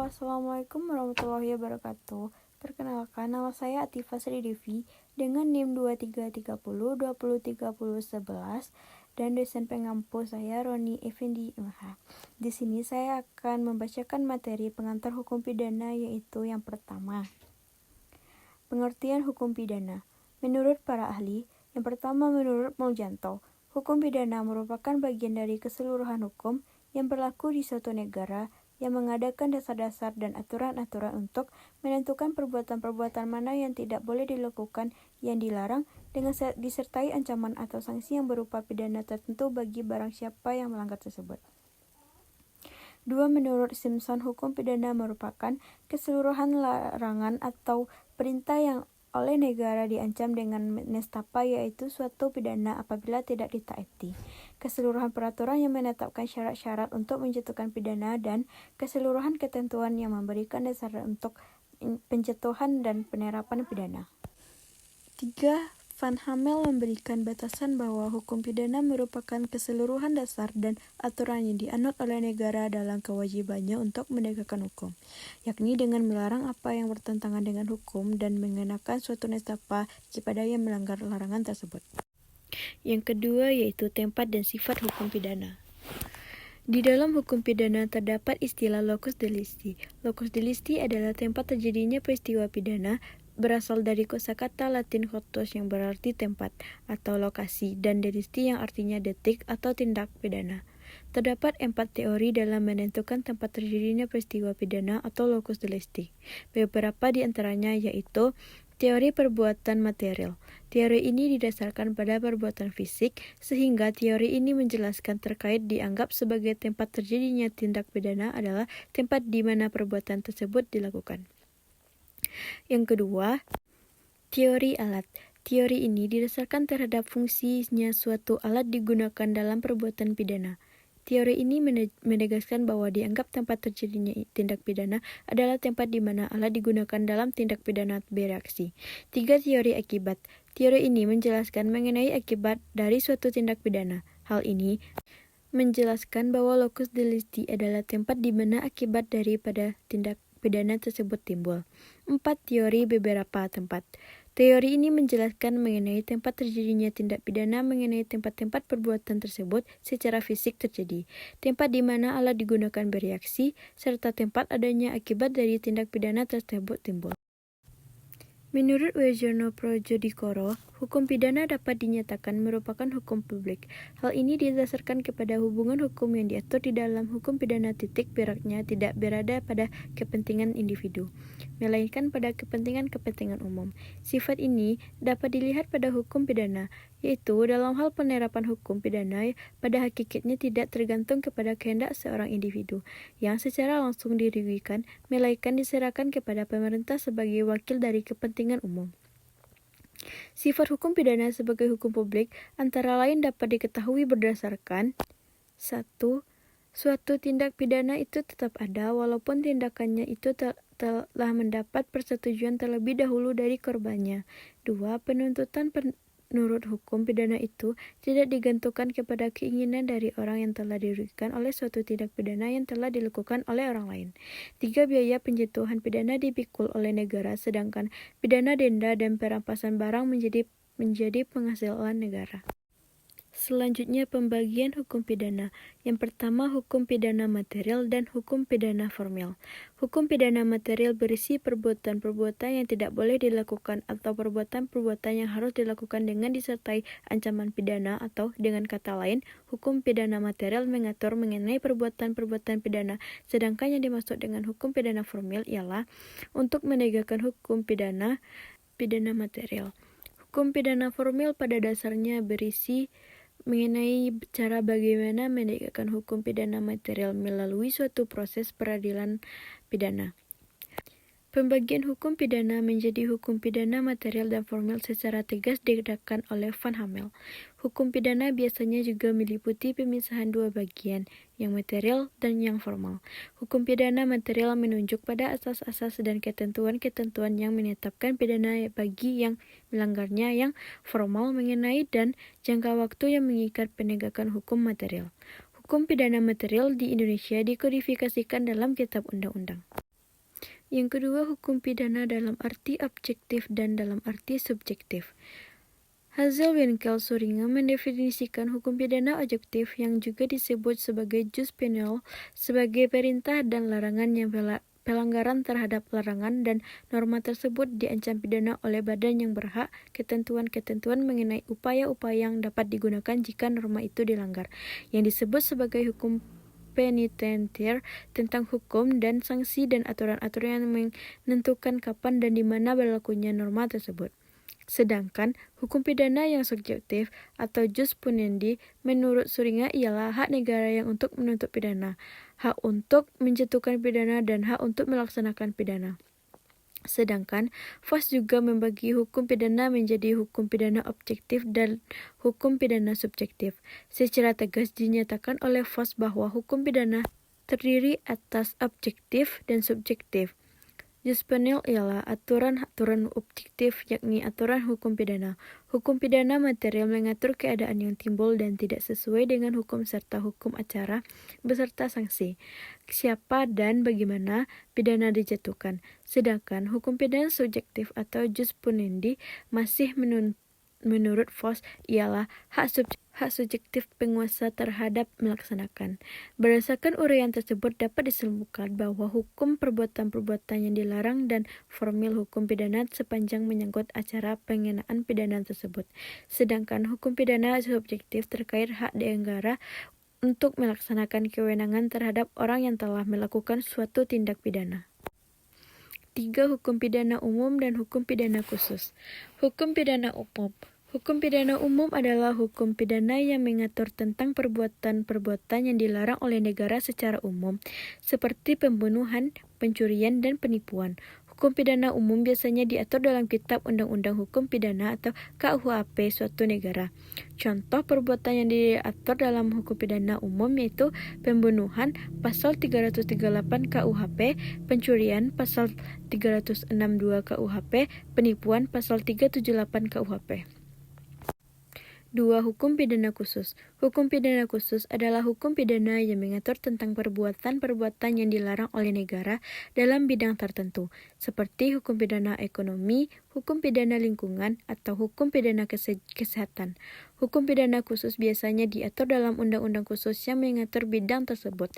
Halo, Assalamualaikum warahmatullahi wabarakatuh. Perkenalkan, nama saya Atifah Sri Devi dengan NIM 2330203011 dan dosen pengampu saya Roni Effendi MH. Di sini saya akan membacakan materi pengantar hukum pidana, yaitu yang pertama, pengertian hukum pidana. Menurut para ahli, yang pertama menurut Muljanto, hukum pidana merupakan bagian dari keseluruhan hukum yang berlaku di suatu negara yang mengadakan dasar-dasar dan aturan-aturan untuk menentukan perbuatan-perbuatan mana yang tidak boleh dilakukan, yang dilarang, dengan disertai ancaman atau sanksi yang berupa pidana tertentu bagi barang siapa yang melanggar tersebut. 2. Menurut Simpson, hukum pidana merupakan keseluruhan larangan atau perintah yang oleh negara diancam dengan nestapa, yaitu suatu pidana apabila tidak ditaati. Keseluruhan peraturan yang menetapkan syarat-syarat untuk menjatuhkan pidana dan keseluruhan ketentuan yang memberikan dasar untuk penjatuhan dan penerapan pidana. 3. Van Hamel memberikan batasan bahwa hukum pidana merupakan keseluruhan dasar dan aturan yang dianut oleh negara dalam kewajibannya untuk menegakkan hukum, yakni dengan melarang apa yang bertentangan dengan hukum dan mengenakan suatu nestapa kepada yang melanggar larangan tersebut. Yang kedua yaitu tempat dan sifat hukum pidana. Di dalam hukum pidana terdapat istilah locus delicti. Locus delicti adalah tempat terjadinya peristiwa pidana, berasal dari kosakata Latin hortus yang berarti tempat atau lokasi, dan delicti yang artinya detik atau tindak pidana. Terdapat 4 teori dalam menentukan tempat terjadinya peristiwa pidana atau locus delicti. Beberapa di antaranya yaitu teori perbuatan material. Teori ini didasarkan pada perbuatan fisik, sehingga teori ini menjelaskan terkait dianggap sebagai tempat terjadinya tindak pidana adalah tempat di mana perbuatan tersebut dilakukan. Yang kedua, teori alat. Teori ini didasarkan terhadap fungsinya suatu alat digunakan dalam perbuatan pidana. Teori ini menegaskan bahwa dianggap tempat terjadinya tindak pidana adalah tempat di mana alat digunakan dalam tindak pidana bereaksi. 3. Teori akibat. Teori ini menjelaskan mengenai akibat dari suatu tindak pidana. Hal ini menjelaskan bahwa locus delicti adalah tempat di mana akibat daripada tindak pidana tersebut timbul. 4. Teori beberapa tempat. Teori ini menjelaskan mengenai tempat terjadinya tindak pidana, mengenai tempat-tempat perbuatan tersebut secara fisik terjadi, tempat di mana alat digunakan bereaksi, serta tempat adanya akibat dari tindak pidana tersebut timbul. Menurut Werjono Projodikoro, hukum pidana dapat dinyatakan merupakan hukum publik. Hal ini didasarkan kepada hubungan hukum yang diatur di dalam hukum pidana. Titik beratnya tidak berada pada kepentingan individu, melainkan pada kepentingan-kepentingan umum. Sifat ini dapat dilihat pada hukum pidana, yaitu dalam hal penerapan hukum pidana pada hakikatnya tidak tergantung kepada kehendak seorang individu yang secara langsung dirugikan, melainkan diserahkan kepada pemerintah sebagai wakil dari kepentingan umum. Sifat hukum pidana sebagai hukum publik antara lain dapat diketahui berdasarkan 1. Suatu tindak pidana itu tetap ada walaupun tindakannya itu telah mendapat persetujuan terlebih dahulu dari korbannya. 2. Penuntutan menurut hukum pidana itu tidak digantungkan kepada keinginan dari orang yang telah dirugikan oleh suatu tindak pidana yang telah dilakukan oleh orang lain. 3. Biaya penjatuhan pidana dipikul oleh negara, sedangkan pidana denda dan perampasan barang menjadi penghasilan negara. Selanjutnya, pembagian hukum pidana. Yang pertama, hukum pidana material dan hukum pidana formil. Hukum pidana material berisi perbuatan-perbuatan yang tidak boleh dilakukan atau perbuatan-perbuatan yang harus dilakukan dengan disertai ancaman pidana, atau dengan kata lain, hukum pidana material mengatur mengenai perbuatan-perbuatan pidana, sedangkan yang dimaksud dengan hukum pidana formil ialah untuk menegakkan hukum pidana material. Hukum pidana formil pada dasarnya berisi mengenai cara bagaimana menegakkan hukum pidana material melalui suatu proses peradilan pidana. Pembagian hukum pidana menjadi hukum pidana material dan formil secara tegas dibedakan oleh Van Hamel. Hukum pidana biasanya juga meliputi pemisahan dua bagian, yang material dan yang formal. Hukum pidana material menunjuk pada asas-asas dan ketentuan-ketentuan yang menetapkan pidana bagi yang melanggarnya, yang formal mengenai dan jangka waktu yang mengikat penegakan hukum material. Hukum pidana material di Indonesia dikodifikasikan dalam Kitab Undang-Undang. Yang kedua, hukum pidana dalam arti objektif dan dalam arti subjektif. Hazelwinkel Suringa mendefinisikan hukum pidana objektif yang juga disebut sebagai jus penal sebagai perintah dan larangan yang pelanggaran terhadap larangan dan norma tersebut diancam pidana oleh badan yang berhak, ketentuan-ketentuan mengenai upaya-upaya yang dapat digunakan jika norma itu dilanggar, yang disebut sebagai hukum penitentiar tentang hukum dan sanksi dan aturan-aturan yang menentukan kapan dan di mana berlakunya norma tersebut. Sedangkan hukum pidana yang subjektif atau jus punendi menurut Suringa ialah hak negara yang untuk menuntut pidana, hak untuk menjatuhkan pidana dan hak untuk melaksanakan pidana. Sedangkan FOS juga membagi hukum pidana menjadi hukum pidana objektif dan hukum pidana subjektif. Secara tegas dinyatakan oleh FOS bahwa hukum pidana terdiri atas objektif dan subjektif. Jus penal ialah aturan-aturan objektif, yakni aturan hukum pidana. Hukum pidana material mengatur keadaan yang timbul dan tidak sesuai dengan hukum serta hukum acara beserta sanksi. Siapa dan bagaimana pidana dijatuhkan. Sedangkan hukum pidana subjektif atau jus punendi masih menurut FOS ialah hak subjektif penguasa terhadap melaksanakan. Berdasarkan uraian tersebut dapat disimpulkan bahwa hukum perbuatan-perbuatan yang dilarang dan formil hukum pidana sepanjang menyangkut acara pengenaan pidana tersebut. Sedangkan hukum pidana subjektif terkait hak negara untuk melaksanakan kewenangan terhadap orang yang telah melakukan suatu tindak pidana. 3. Hukum pidana umum dan hukum pidana khusus. Hukum pidana umum. Hukum pidana umum adalah hukum pidana yang mengatur tentang perbuatan-perbuatan yang dilarang oleh negara secara umum, seperti pembunuhan, pencurian, dan penipuan. Hukum pidana umum biasanya diatur dalam Kitab Undang-Undang Hukum Pidana atau KUHP suatu negara. Contoh perbuatan yang diatur dalam hukum pidana umum yaitu pembunuhan pasal 338 KUHP, pencurian pasal 362 KUHP, penipuan pasal 378 KUHP. 2. Hukum pidana khusus. Hukum pidana khusus adalah hukum pidana yang mengatur tentang perbuatan-perbuatan yang dilarang oleh negara dalam bidang tertentu, seperti hukum pidana ekonomi, hukum pidana lingkungan, atau hukum pidana kesehatan. Hukum pidana khusus biasanya diatur dalam undang-undang khusus yang mengatur bidang tersebut.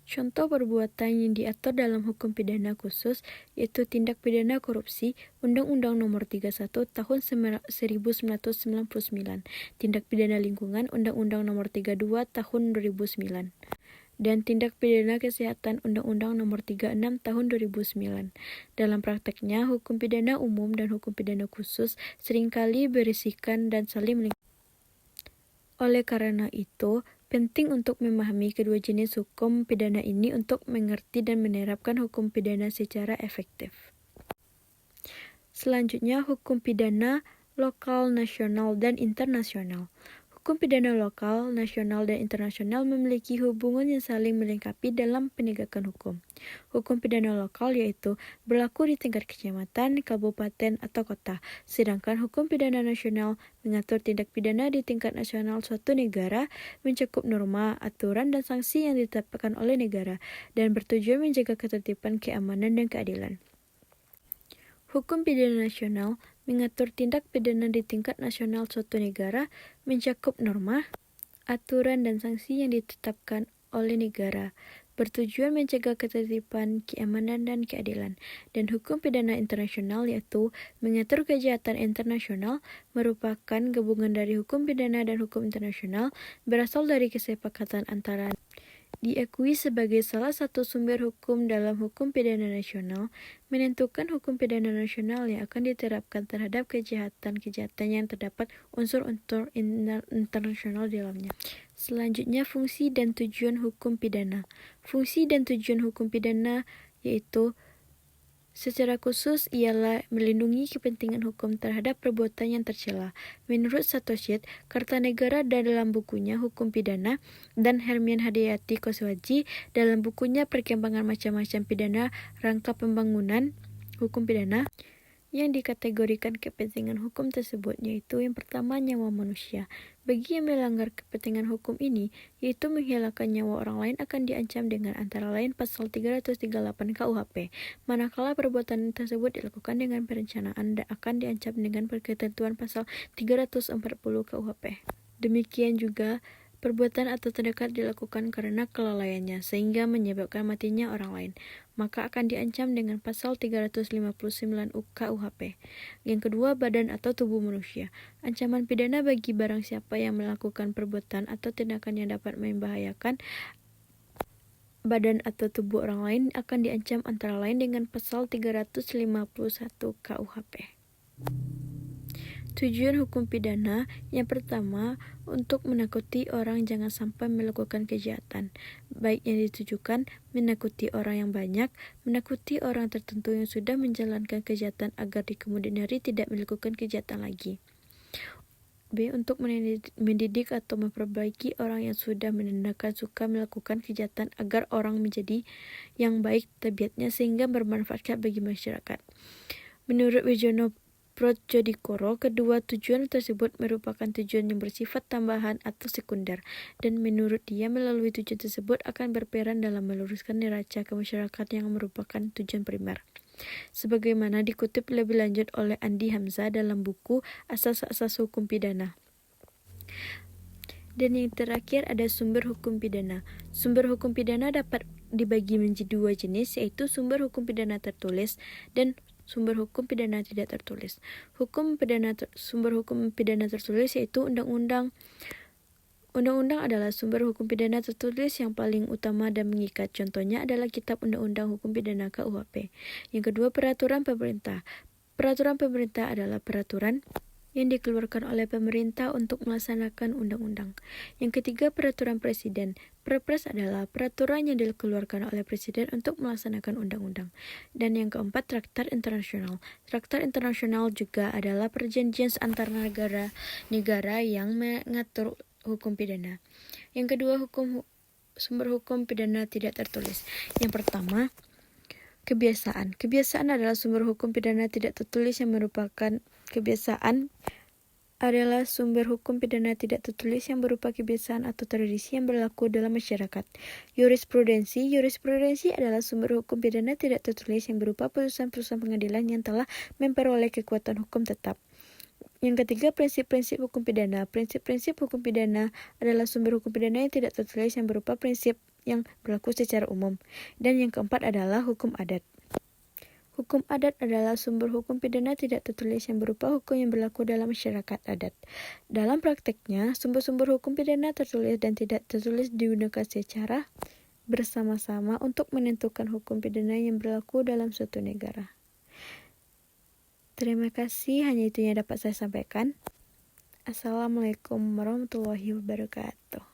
Contoh perbuatan yang diatur dalam hukum pidana khusus yaitu tindak pidana korupsi, Undang-Undang Nomor 31 Tahun 1999, tindak pidana lingkungan, Undang-Undang Nomor 32 Tahun 2009, dan tindak pidana kesehatan, Undang-Undang Nomor 36 Tahun 2009. Dalam prakteknya, hukum pidana umum dan hukum pidana khusus seringkali berisikan dan saling melengkapi. Oleh karena itu, penting untuk memahami kedua jenis hukum pidana ini untuk mengerti dan menerapkan hukum pidana secara efektif. Selanjutnya, hukum pidana lokal, nasional, dan internasional. Hukum pidana lokal, nasional, dan internasional memiliki hubungan yang saling melengkapi dalam penegakan hukum. Hukum pidana lokal yaitu berlaku di tingkat kecamatan, kabupaten, atau kota, sedangkan hukum pidana nasional mengatur tindak pidana di tingkat nasional suatu negara, mencakup norma, aturan, dan sanksi yang ditetapkan oleh negara, dan bertujuan menjaga ketertiban, keamanan, dan keadilan. Hukum pidana nasional mengatur tindak pidana di tingkat nasional suatu negara, mencakup norma, aturan, dan sanksi yang ditetapkan oleh negara, bertujuan menjaga ketertiban, keamanan, dan keadilan. Dan hukum pidana internasional yaitu mengatur kejahatan internasional, merupakan gabungan dari hukum pidana dan hukum internasional, berasal dari kesepakatan antara diakui sebagai salah satu sumber hukum dalam hukum pidana nasional, menentukan hukum pidana nasional yang akan diterapkan terhadap kejahatan-kejahatan yang terdapat unsur-unsur internasional di dalamnya. Selanjutnya, fungsi dan tujuan hukum pidana. Fungsi dan tujuan hukum pidana yaitu secara khusus ialah melindungi kepentingan hukum terhadap perbuatan yang tercela. Menurut Satoshit Kartanegara dalam bukunya Hukum Pidana dan Hermian Hadayati Koswaji dalam bukunya Perkembangan Macam-macam Pidana Rangka Pembangunan Hukum Pidana, yang dikategorikan kepentingan hukum tersebut, yaitu yang pertama nyawa manusia. Bagi yang melanggar kepentingan hukum ini, yaitu menghilangkan nyawa orang lain, akan diancam dengan antara lain pasal 338 KUHP. Manakala perbuatan tersebut dilakukan dengan perencanaan, dan akan diancam dengan ketentuan pasal 340 KUHP. Demikian juga perbuatan atau tindakan dilakukan karena kelalaiannya sehingga menyebabkan matinya orang lain, maka akan diancam dengan pasal 359 KUHP. Yang kedua, badan atau tubuh manusia. Ancaman pidana bagi barang siapa yang melakukan perbuatan atau tindakan yang dapat membahayakan badan atau tubuh orang lain akan diancam antara lain dengan pasal 351 KUHP. Tujuan hukum pidana yang pertama, untuk menakuti orang jangan sampai melakukan kejahatan, baik yang ditujukan menakuti orang yang banyak, menakuti orang tertentu yang sudah menjalankan kejahatan agar di kemudian hari tidak melakukan kejahatan lagi. B. Untuk mendidik atau memperbaiki orang yang sudah menandakan suka melakukan kejahatan agar orang menjadi yang baik tabiatnya sehingga bermanfaat bagi masyarakat. Menurut Wijono Prodjodikoro, kedua tujuan tersebut merupakan tujuan yang bersifat tambahan atau sekunder, dan menurut dia melalui tujuan tersebut akan berperan dalam meluruskan neraca ke masyarakat yang merupakan tujuan primer. Sebagaimana dikutip lebih lanjut oleh Andi Hamzah dalam buku Asas-Asas Hukum Pidana. Dan yang terakhir ada sumber hukum pidana. Sumber hukum pidana dapat dibagi menjadi dua jenis, yaitu sumber hukum pidana tertulis dan sumber hukum pidana tidak tertulis. Sumber hukum pidana tertulis yaitu undang-undang. Undang-undang adalah sumber hukum pidana tertulis yang paling utama dan mengikat. Contohnya adalah Kitab Undang-Undang Hukum Pidana KUHP. Yang kedua, peraturan pemerintah. Peraturan pemerintah adalah peraturan yang dikeluarkan oleh pemerintah untuk melaksanakan undang-undang. Yang ketiga, peraturan presiden. Perpres adalah peraturan yang dikeluarkan oleh presiden untuk melaksanakan undang-undang. Dan yang keempat, traktat internasional. Traktat internasional juga adalah perjanjian antar negara yang mengatur hukum pidana. Yang kedua, sumber hukum pidana tidak tertulis. Yang pertama, kebiasaan. Kebiasaan adalah sumber hukum pidana tidak tertulis yang merupakan yang berupa kebiasaan atau tradisi yang berlaku dalam masyarakat. Jurisprudensi. Jurisprudensi adalah sumber hukum pidana tidak tertulis yang berupa putusan-putusan pengadilan yang telah memperoleh kekuatan hukum tetap. Yang ketiga, prinsip-prinsip hukum pidana. Prinsip-prinsip hukum pidana adalah sumber hukum pidana yang tidak tertulis yang berupa prinsip yang berlaku secara umum. Dan yang keempat adalah hukum adat. Hukum adat adalah sumber hukum pidana tidak tertulis yang berupa hukum yang berlaku dalam masyarakat adat. Dalam prakteknya, sumber-sumber hukum pidana tertulis dan tidak tertulis digunakan secara bersama-sama untuk menentukan hukum pidana yang berlaku dalam suatu negara. Terima kasih, hanya itu yang dapat saya sampaikan. Assalamualaikum warahmatullahi wabarakatuh.